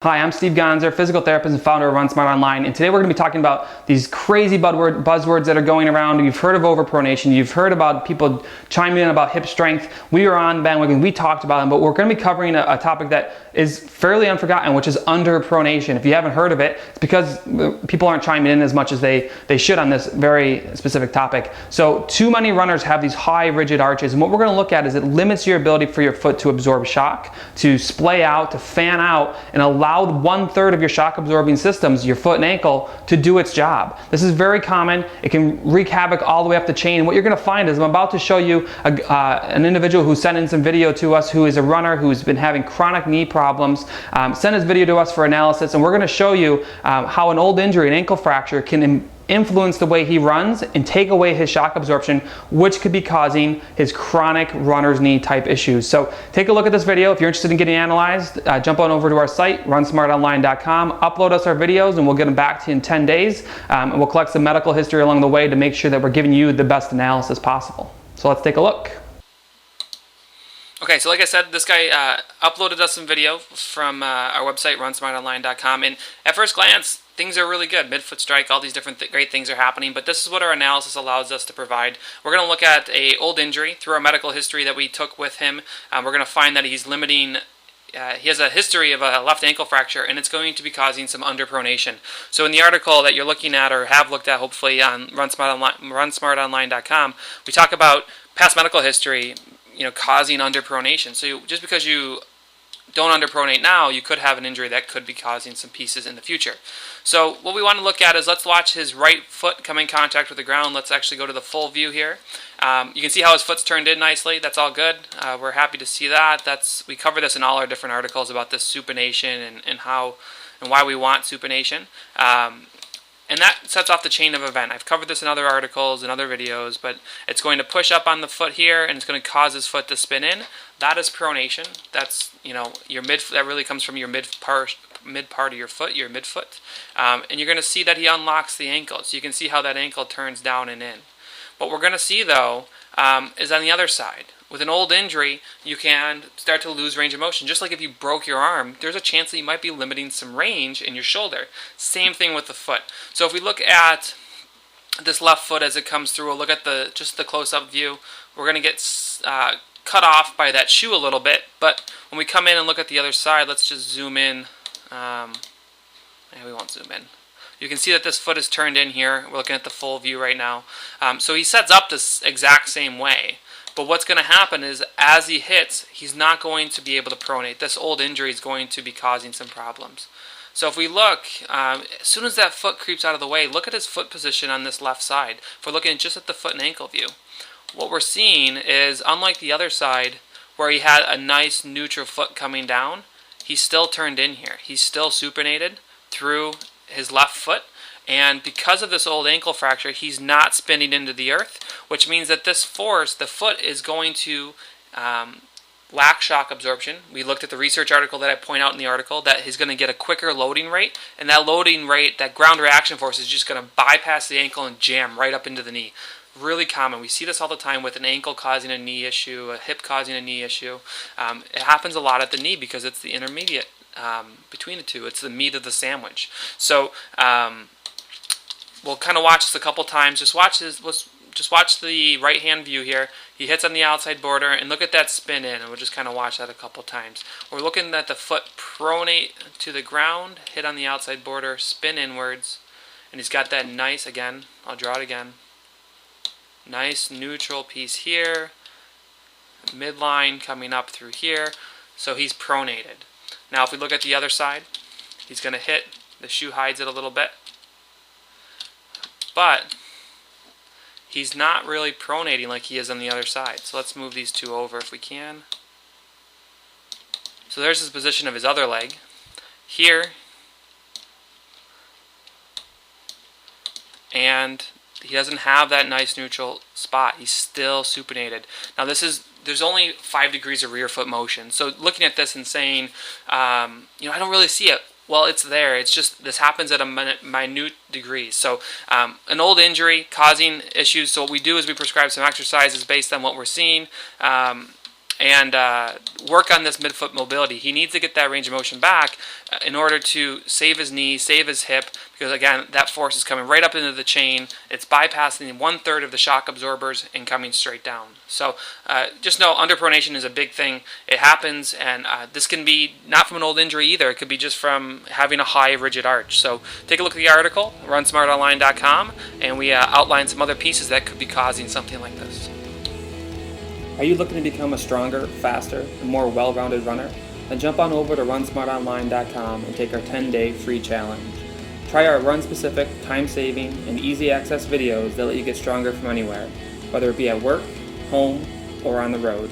Hi, I'm Steve Gonzer, physical therapist and founder of RunSmart Online, and today we're going to be talking about these crazy buzzwords that are going around. You've heard of overpronation, you've heard about people chiming in about hip strength. We were on the bandwagon, we talked about them, but we're going to be covering a topic that is fairly unforgotten, which is underpronation. If you haven't heard of it, it's because people aren't chiming in as much as they should on this very specific topic. So too many runners have these high rigid arches, and what we're going to look at is it limits your ability for your foot to absorb shock, to splay out, to fan out, and allow 1/3 of your shock absorbing systems, your foot and ankle, to do its job. This is very common. It can wreak havoc all the way up the chain. And what you're going to find is I'm about to show you an individual who sent in some video to us who is a runner who's been having chronic knee problems, sent his video to us for analysis, and we're going to show you how an old injury, an ankle fracture, can influence the way he runs and take away his shock absorption, which could be causing his chronic runner's knee type issues. So take a look at this video. If you're interested in getting analyzed, jump on over to our site, runsmartonline.com, upload us our videos, and we'll get them back to you in 10 days. And we'll collect some medical history along the way to make sure that we're giving you the best analysis possible. So let's take a look. Okay, so like I said, this guy uploaded us some video from our website, runsmartonline.com, and at first glance, things are really good. Midfoot strike, all these different great things are happening, but this is what our analysis allows us to provide. We're going to look at an old injury through our medical history that we took with him. We're going to find that he's limiting. He has a history of a left ankle fracture, and it's going to be causing some underpronation. So in the article that you're looking at, or have looked at hopefully on runsmartonline.com, we talk about past medical history, causing underpronation. So just because you don't underpronate now, you could have an injury that could be causing some pieces in the future. So what we want to look at is, let's watch his right foot come in contact with the ground. Let's actually go to the full view here. You can see how his foot's turned in nicely. That's all good. We're happy to see that. We cover this in all our different articles about this supination and how and why we want supination. And that sets off the chain of event. I've covered this in other articles and other videos, but it's going to push up on the foot here, and it's going to cause his foot to spin in. That is pronation. That's your mid. That really comes from your mid part of your foot, your midfoot. And you're going to see that he unlocks the ankle, so you can see how that ankle turns down and in. What we're going to see though is on the other side. With an old injury, you can start to lose range of motion. Just like if you broke your arm, there's a chance that you might be limiting some range in your shoulder. Same thing with the foot. So if we look at this left foot as it comes through, we'll look at just the close-up view. We're going to get cut off by that shoe a little bit, but when we come in and look at the other side, let's just zoom in. We won't zoom in. You can see that this foot is turned in here. We're looking at the full view right now. So he sets up this exact same way. But what's going to happen is, as he hits, he's not going to be able to pronate. This old injury is going to be causing some problems. So if we look, as soon as that foot creeps out of the way, look at his foot position on this left side. If we're looking just at the foot and ankle view, what we're seeing is, unlike the other side, where he had a nice neutral foot coming down, he's still turned in here. He's still supinated through his left foot. And because of this old ankle fracture, he's not spinning into the earth, which means that this force, the foot, is going to lack shock absorption. We looked at the research article that I point out in the article that he's going to get a quicker loading rate, and that loading rate, that ground reaction force, is just going to bypass the ankle and jam right up into the knee. Really common. We see this all the time with an ankle causing a knee issue, a hip causing a knee issue. It happens a lot at the knee because it's the intermediate between the two. It's the meat of the sandwich. So we'll kind of watch this a couple times. Just watch the right hand view here. He hits on the outside border, and look at that spin in, and we'll just kind of watch that a couple times. We're looking at the foot pronate to the ground, hit on the outside border, spin inwards, and he's got that nice, again, I'll draw it again, nice neutral piece here, midline coming up through here, so he's pronated. Now if we look at the other side, he's going to hit, the shoe hides it a little bit, but he's not really pronating like he is on the other side. So let's move these two over if we can. So there's his position of his other leg. Here, and he doesn't have that nice neutral spot. He's still supinated. Now there's only 5 degrees of rear foot motion. So looking at this and saying, I don't really see it. Well, it's there. It's just this happens at a minute degree. So an old injury causing issues. So what we do is we prescribe some exercises based on what we're seeing. and work on this midfoot mobility. He needs to get that range of motion back in order to save his knee, save his hip, because again, that force is coming right up into the chain. It's bypassing 1/3 of the shock absorbers and coming straight down. So just know underpronation is a big thing. It happens, and this can be not from an old injury either. It could be just from having a high rigid arch. So take a look at the article, RunSmartOnline.com, and we outline some other pieces that could be causing something like this. Are you looking to become a stronger, faster, and more well-rounded runner? Then jump on over to RunSmartOnline.com and take our 10-day free challenge. Try our run-specific, time-saving, and easy-access videos that let you get stronger from anywhere, whether it be at work, home, or on the road.